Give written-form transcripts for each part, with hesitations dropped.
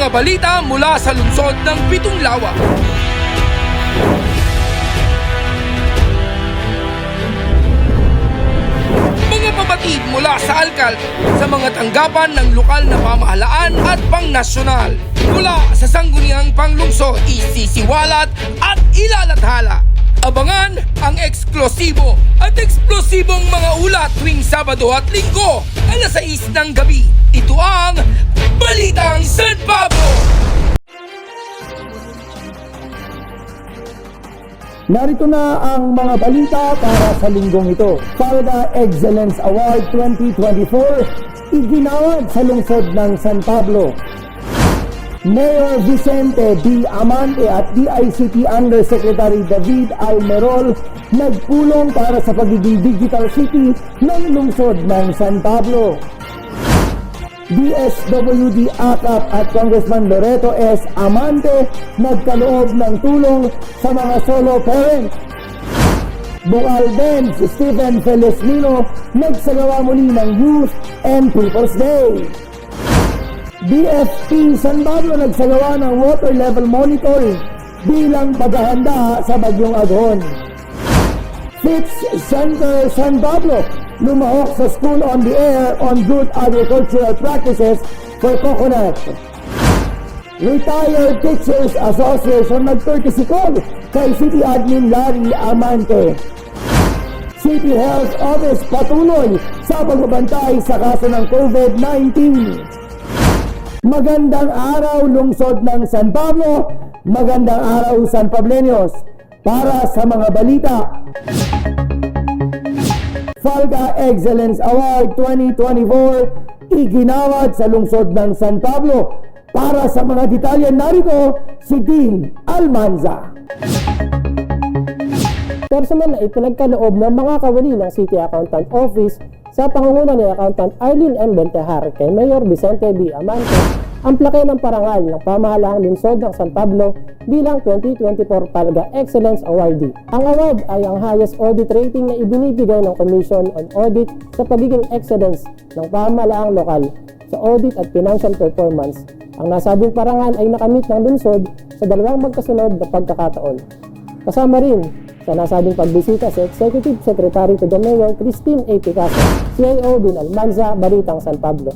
Mga balita mula sa lungsod ng Pitong Lawa. Mga pabatid mula sa alkal sa mga tanggapan ng lokal na pamahalaan at pangnasyonal. Mula sa sangguniang panglungsod, isisiwalat at ilalathala. Abangan ang eksklusibo at eksplosibong mga ulat tuwing Sabado at Linggo, alas 6 ng gabi. Ito ang Balitang San Pablo! Narito na ang mga balita para sa linggong ito. FALGA Excellence Award 2024 iginawad sa lungsod ng San Pablo. Mayor Vicente B. Amante at DICT Undersecretary David Almerol nagpulong para sa pagiging digital city ng lungsod ng San Pablo. DSWD AKAP at Congressman Loreto S. Amante nagkaloob ng tulong sa mga solo parents. Bukal din si Stephen Felesmino nagsagawa muli ng Youth and People's Day. DFP San Pablo nagsagawa ng water level monitoring bilang paghahanda sa bagyong Aghon. Fitz Center San Pablo lumahok sa School on the Air on Good Agricultural Practices for Coconut. Retired Teachers Association nag-courtesy call kay City Admin Larry Amante. City Health Office patuloy sa pagbabantay sa kaso ng COVID-19. Magandang araw lungsod ng San Pablo, magandang araw San Pableños. Para sa mga balita, FALGA Excellence Award 2024 iginawad sa lungsod ng San Pablo. Para sa mga detalye narito, si Dean Almanza. Personal na ipinagkaloob ng mga kawani ng City Accountant Office sa pangunguna ni Accountant Arlene M. Bentehar kay Mayor Vicente B. Amante ang plake ng parangal ng pamahalaang lungsod ng San Pablo bilang 2024 FALGA Excellence Awardee. Ang award ay ang highest audit rating na ibinibigay ng Commission on Audit sa pagiging excellence ng pamahalaang lokal sa audit at financial performance. Ang nasabing parangal ay nakamit ng lungsod sa dalawang magkasunod na pagkakataon. Kasama rin sa nasabing pagbisita si Executive Secretary to the Mayor Christine A. Picasso, CIO Dean Almanza, Balitang San Pablo.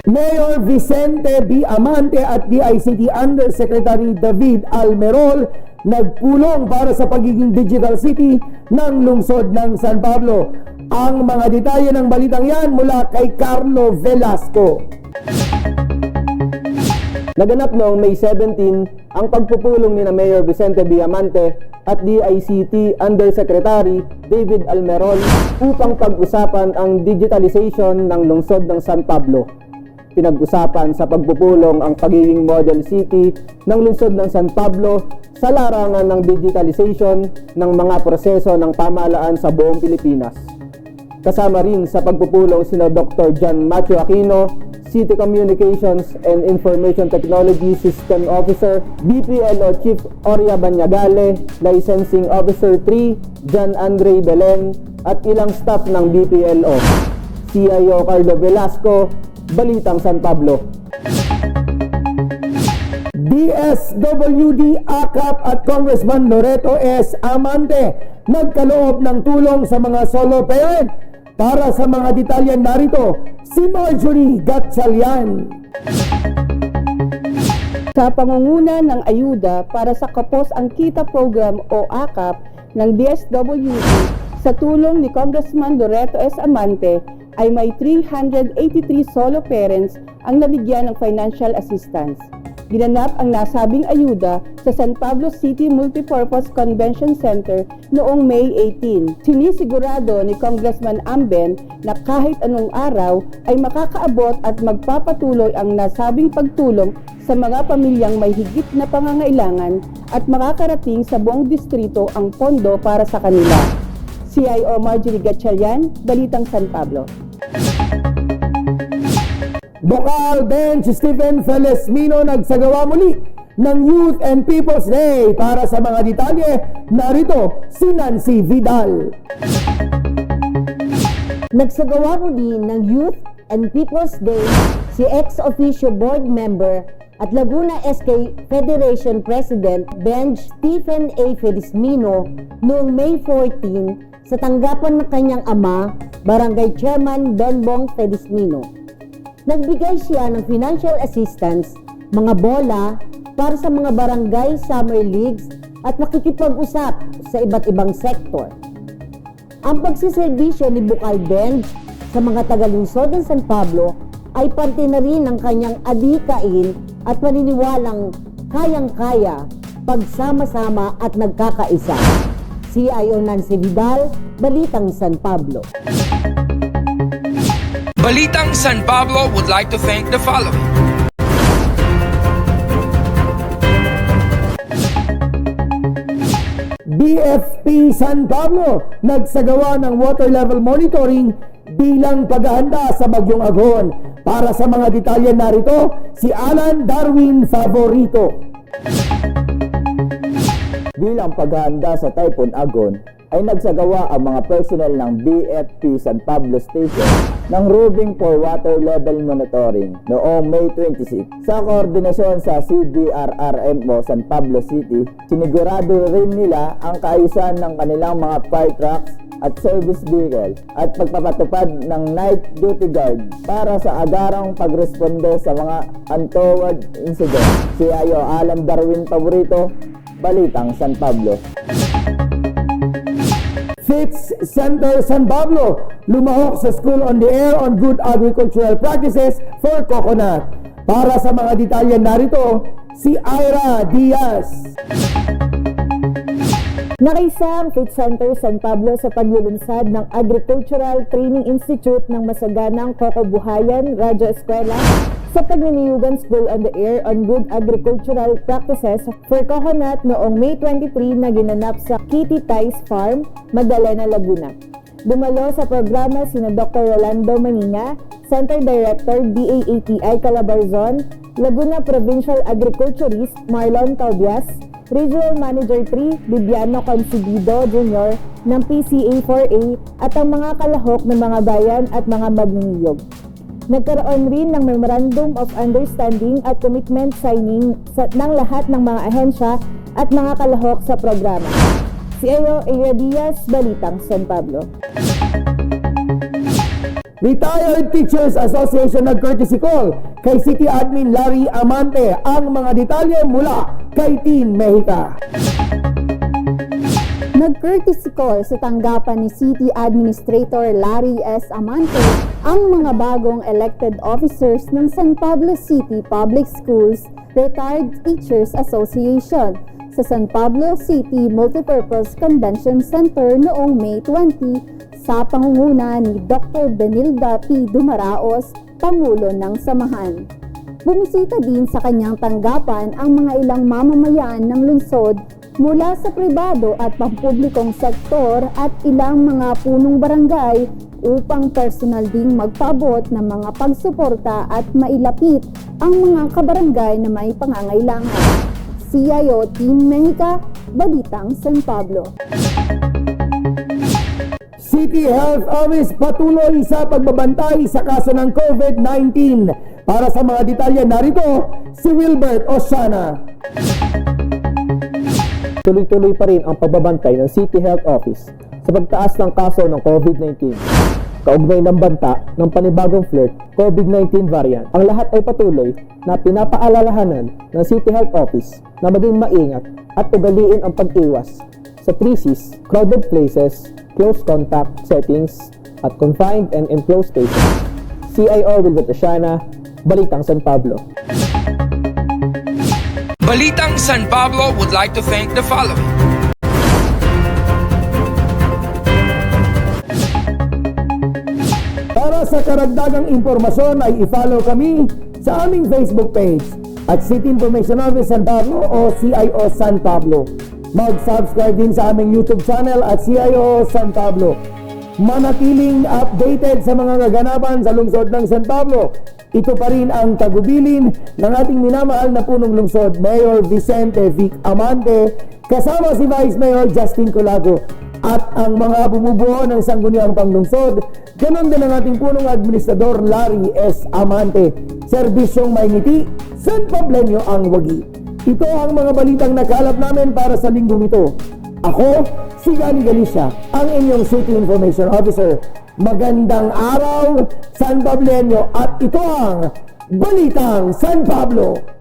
Mayor Vicente B. Amante at DICT Undersecretary David Almerol nagpulong para sa pagiging digital city ng lungsod ng San Pablo. Ang mga detalye ng balitang yan mula kay Carlo Velasco. Naganap noong May 17 ang pagpupulong ni Mayor Vicente B. Amante at DICT Undersecretary David Almerol upang pag-usapan ang digitalization ng lungsod ng San Pablo. Pinag-usapan sa pagpupulong ang pagiging model city ng lungsod ng San Pablo sa larangan ng digitalization ng mga proseso ng pamahalaan sa buong Pilipinas. Kasama rin sa pagpupulong sina Dr. John Matthew Aquino, City Communications and Information Technology System Officer, BPLO Chief Oria Banyagale, Licensing Officer 3, John Andre Belen, at ilang staff ng BPLO. CIO Carlo Velasco, Balitang San Pablo. DSWD AKAP at Congressman Loreto S. Amante nagkaloob ng tulong sa mga solo parent. Para sa mga detalye narito, si Marjorie Gatchalian. Sa pangunguna ng ayuda para sa Kapos ang Kita Program o AKAP ng DSWD sa tulong ni Congressman Loreto S. Amante ay may 383 solo parents ang nabigyan ng financial assistance. Ginanap ang nasabing ayuda sa San Pablo City Multipurpose Convention Center noong May 18. Sinisigurado ni Congressman Amben na kahit anong araw ay makakaabot at magpapatuloy ang nasabing pagtulong sa mga pamilyang may higit na pangangailangan at makakarating sa buong distrito ang pondo para sa kanila. CIO Marjorie Gatchalian, Balitang San Pablo. Bukal din si Stephen Felesmino nagsagawa muli ng Youth and People's Day. Para sa mga detalye, narito si Nancy Vidal. Nagsagawa muli ng Youth and People's Day si ex-officio board member at Laguna SK Federation President Benj Stephen A. Felizmino noong May 14 sa tanggapan ng kanyang ama, Barangay Chairman Benbong Felizmino. Nagbigay siya ng financial assistance, mga bola, para sa mga barangay summer leagues at makikipag-usap sa iba't ibang sektor. Ang pagsiservisyo ni Bukal Benj sa mga taga-lungsod ng San Pablo ay parte na rin ng kanyang adhikain at paniniwalang kayang-kaya, pagsama-sama at nagkakaisa. CIO Nancy Vidal, Balitang San Pablo. Balitang San Pablo would like to thank the following. BFP San Pablo nagsagawa ng water level monitoring bilang paghahanda sa Bagyong Agon. Para sa mga detalye narito, si Alan Darwin Favorito. Bilang paghahanda sa Typhoon Agon, ay nagsagawa ang mga personnel ng BFP San Pablo Station ng roving for water level monitoring noong May 26. Sa koordinasyon sa CDRRMO San Pablo City, sinigurado rin nila ang kaayusan ng kanilang mga fire trucks at service vehicle at pagpapatupad ng night duty guard para sa agarang pagresponde sa mga untoward incident. CIO Alan Darwin Favorito, Balitang San Pablo. Fitz Center San Pablo lumahok sa School on the Air on Good Agricultural Practices for Coconut. Para sa mga detalye narito, si Ira Diaz. Nakaisa ang Fitz Center San Pablo sa paglulunsad ng Agricultural Training Institute ng Masaganang Kokobuhayan Radyo Eskwela sa pagniniyugan School on the Air on Good Agricultural Practices for Coconut noong May 23 na ginanap sa Kitty Ties Farm, Magdalena, Laguna. Dumalo sa programa sina Dr. Rolando Maninga, Center Director DAATI Calabarzon, Laguna Provincial Agriculturist Marlon Taubias, Regional Manager 3 Bibiano Concebido Jr. ng PCA4A at ang mga kalahok ng mga bayan at mga magniniyog. Nagkaroon rin ng Memorandum of Understanding at Commitment Signing ng lahat ng mga ahensya at mga kalahok sa programa. CIO Ira Diaz, Balitang San Pablo. Retired Teachers Association nag-courtesy call kay City Admin Larry Amante. Ang mga detalye mula kay Tin Mexica. Nag-courtesy call sa tanggapan ni City Administrator Larry S. Amante ang mga bagong elected officers ng San Pablo City Public Schools Retired Teachers Association sa San Pablo City Multipurpose Convention Center noong May 20 sa pangunguna ni Dr. Benilda P. Dumaraos, Pangulo ng Samahan. Bumisita din sa kanyang tanggapan ang mga ilang mamamayan ng lungsod mula sa pribado at pampublikong sektor at ilang mga punong barangay upang personal ding magpaabot ng mga pagsuporta at mailapit ang mga kabarangay na may pangangailangan. CIO Team Mexica, Balitang San Pablo. City Health Office patuloy sa pagbabantay sa kaso ng COVID-19. Para sa mga detalye narito, si Wilbert Osana. Tuloy-tuloy pa rin ang pagbabantay ng City Health Office sa pagtaas ng kaso ng COVID-19. Kaugnay ng banta ng panibagong flirt COVID-19 variant. Ang lahat ay patuloy na pinapaalalahanan ng City Health Office na maging maingat at ugaliin ang pag-iwas sa 3Cs, crowded places, close contact settings, at confined and enclosed spaces. CIO Wilbert Osana, Balitang San Pablo. Balitang San Pablo would like to thank the following. Para sa karagdagang impormasyon ay i-follow kami sa aming Facebook page at City Information Office San Pablo o CIO San Pablo. Mag-subscribe din sa aming YouTube channel at CIO San Pablo. Manatiling updated sa mga kaganapan sa lungsod ng San Pablo. Ito pa rin ang tagubilin ng ating minamahal na punong lungsod, Mayor Vicente Vic Amante, kasama si Vice Mayor Justin Colago. at ang mga bumubuo ng Sangguniang Panglungsod, ganon din ang ating punong administrador Larry S. Amante. Serbisyong may ngiti, San Pablenyo ang wagi. Ito ang mga balitang nakalap namin para sa linggong ito. Ako, si Gani Galicia, ang inyong City Information Officer. Magandang araw, San Pablenyo, at ito ang Balitang San Pablo.